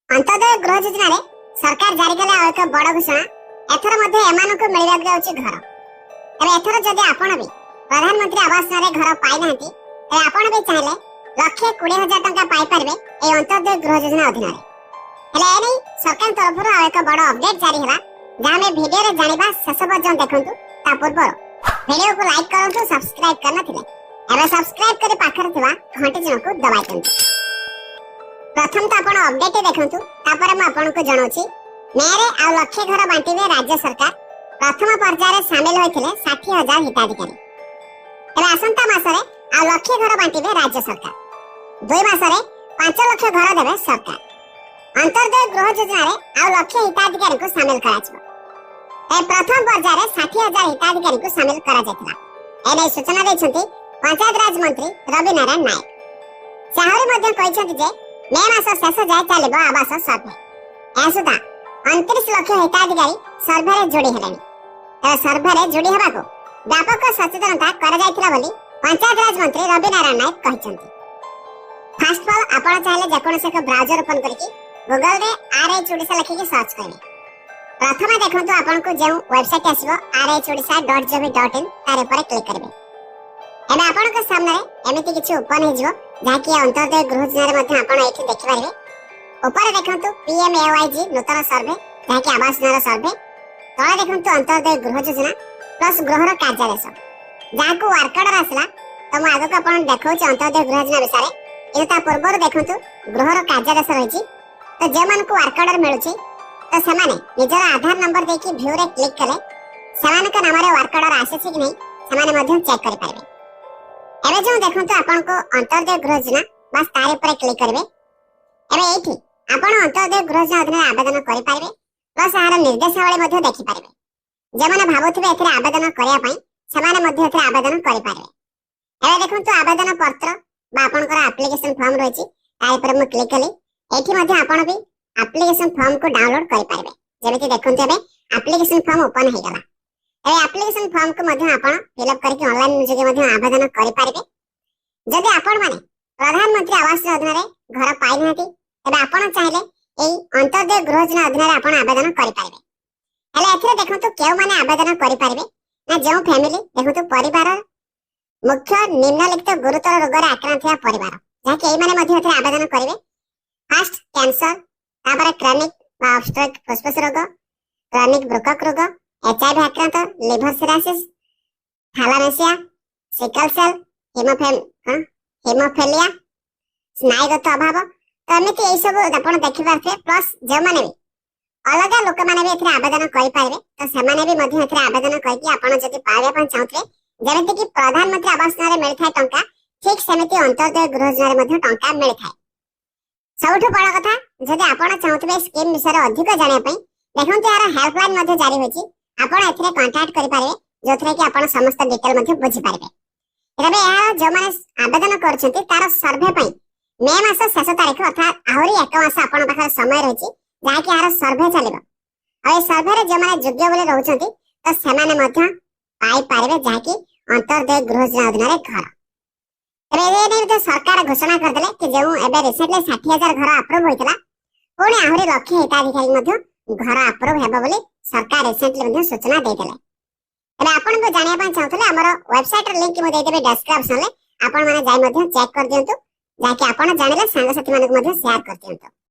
अंत्योदय गृह योजना रे सरकार जारी कले एक बड़ घोषणा एथर मध्ये एमानकु मिलिबाक जाउची घर। एबे एथर जदि आपण भी प्रधानमंत्री आवास रे घर पाइ नाहंती ए आपण भी चाहिले 1,20,000 टंका पाइ परबे ए अंत्योदय गृह योजना अधीन रे। हेले एनी सरकार तरफरु एक बड़ अपडेट जारी हला जहां में वीडियो रे जानिबा शेष पर्यंत देखंतु। ता पूर्व वीडियो को लाइक करंतु, सब्सक्राइब करना थिले एबे सब्सक्राइब करे पाखर थिबा घंटी चिन्ह को दबाइ करंतु। प्रथम तो आपण अपडेट देखंतु, तापर हम आपण को जणाउची मेरे आ लक्ष्य घर बांटीबे राज्य सरकार। प्रथम पर्याय रे शामिल होइथिले 60,000 हिताधिकारी। एबे आसंता मासरे आ लक्ष्य घर बांटीबे राज्य सरकार। 2 मासरे 5 लाख घर देबे सरकार। अंत्योदय गृह योजना रे आ लक्ष्य हिताधिकारी को शामिल कराछबो। ए प्रथम पर्याय रे 60,000 हिताधिकारी को शामिल करा जायतिला। एने सूचना दैछंती पंचायत राज मंत्री रवि नारायण नायक। साहरी मध्ये कहिसंती जे मे मास शेष जाए चलिबो आवास सर्वे। ए सुधा 29 लाख हिताधिकारी सर्वे रे जोड़ी हेलेनी। ए सर्वे रे जोड़ी हेबा को व्यापक सचेतनता करा जायतिला बोली पंचायत राज मंत्री रवि नारायण नायक कहिसंती। फर्स्ट ऑफ ऑल आपण चाहिले जेकोनसे एक ब्राउजर ओपन करके गूगल रे RH-Odisha लिखि के सर्च करिवे। प्रथम देखंतु आपण को जे वेबसाइट आसीबो RH-Odisha.gov.in तारे पर क्लिक करिवे। एबे आपण के सामने एमिति किछि ओपन हे जिवो जाकी अंत्योदय गृह योजना रे मध्ये आपण एठी देखि पारिबे। ऊपर देखंतु PMAYG नूतन सर्वे जाकी आवास योजना सर्वे। तळे देखंतु अंत्योदय गृह योजना प्लस गृहर कार्यादेश जाको वर्क ऑर्डर आसला। त म आगो आपण देखौछि अंत्योदय गृह योजना विषय रे। एता पूर्वर देखंतु गृहर कार्यादेश रहिछि। त जे मान को वर्क ऑर्डर मिलुछि त समाने निजर आधार नंबर देखि व्यू रे क्लिक कले समान का नाम रे वर्क ऑर्डर आसे छि कि नै समाने मध्ये चेक करि पारिबे। एबे जो देखंतु आपण को अंत्योदय गृह योजना बस तारे पर क्लिक करबे। एबे एठी आपण अंत्योदय गृह योजना अधीन आवेदन करि पारिबे प्लस आहार निर्देशावली मध्ये देखि पारिबे। जे माने भाबुथिबे एथरे आवेदन करिया पई समान मध्ये एथरे आवेदन करि पारिबे। एबे देखंतु आवेदन पत्र बा आपनकर एप्लीकेशन फॉर्म रहिछि तारे पर म क्लिक कली। एठी मध्ये आपण भी एप्लीकेशन फॉर्म को डाउनलोड करि पारिबे। जेमिति देखंतु एबे एप्लीकेशन फॉर्म ओपन हे गला। ए एप्लीकेशन फॉर्म को मध्ये आपण फिल अप करके ऑनलाइन जगे मध्ये आवेदन करि पारिबे। जदि आपण माने प्रधानमंत्री आवास योजना रे घर पाइ नाथि तबे आपण चाहिले एई अंत्योदय गृह योजना अधीन रे आपण आवेदन करि पारिबे। हेले एथरे देखंतु केउ माने आवेदन करि पारिबे ना जो फैमिली देखंतु परिवार मुख्य निम्नलिखित गुरुतर रोग रे आक्रांत थिया परिवार जाके एई माने मध्ये एथरे आवेदन करिवे। फर्स्ट कैंसर, तापर क्रॉनिक बा ऑब्स्ट्रक्ट फुसफुस रोग, क्रॉनिक ब्रोकक रोग, HIV आक्रांत, liver cirrhosis, thalassemia, sickle cell, hemophilia, स्नायुगत अभाव तो एमिति ए सब आपण देखि पारथे। प्लस जे माने भी अलग लोक माने भी एथरे आवेदन करि पारबे। तो से माने भी मध्ये एथरे आवेदन करके आपण जति पावे पण चाहते जेमिति कि प्रधानमंत्री आवास योजना रे मिलथाय टंका ठीक सेमिति अंत्योदय गृह योजना रे मध्ये टंका मिलथाय। सबठु बड़ कथा जदि आपण चाहते स्कीम विषय अधिक जानिया पई देखंतु यार हेल्पलाइन मध्ये जारी होछि। आपण एथरे कांटेक्ट करि पारे जोथरे कि आपण समस्त डिटेल मध्ये बुझि पारबे। एबे या जो माने आवेदन करछंती तार सर्वे पई मे मास शेष तारीख अर्थात आहुरी 1 मास आपण पाखर समय रहिछि जाकी यार सर्वे चलिबो। आ ए सर्वे रे जे माने योग्य बोले रहउछंती त सेमाने मध्ये पाइ पारबे जाकी अंत्योदय गृह योजना अधीन रे घर। एबे तो सरकार घोषणा कर देले कि जेउ एबे रिसेंटली 60,000 घर अप्रूव होइतला पुणी आहुरी लक्ष्य हिताधिकारी मध्ये घर अप्रूव हेबो बोली सरकार रिसेंटली मध्ये सूचना दे देले। एबे आपण को जानिया पन चाहतले हमर वेबसाइट रे लिंक मु दे देबे डिस्क्रिप्शन ले। आपण माने जाई मध्ये चेक कर दियंतु जाके आपण जानिले संग साथी मानक मध्ये शेयर कर दियंतु।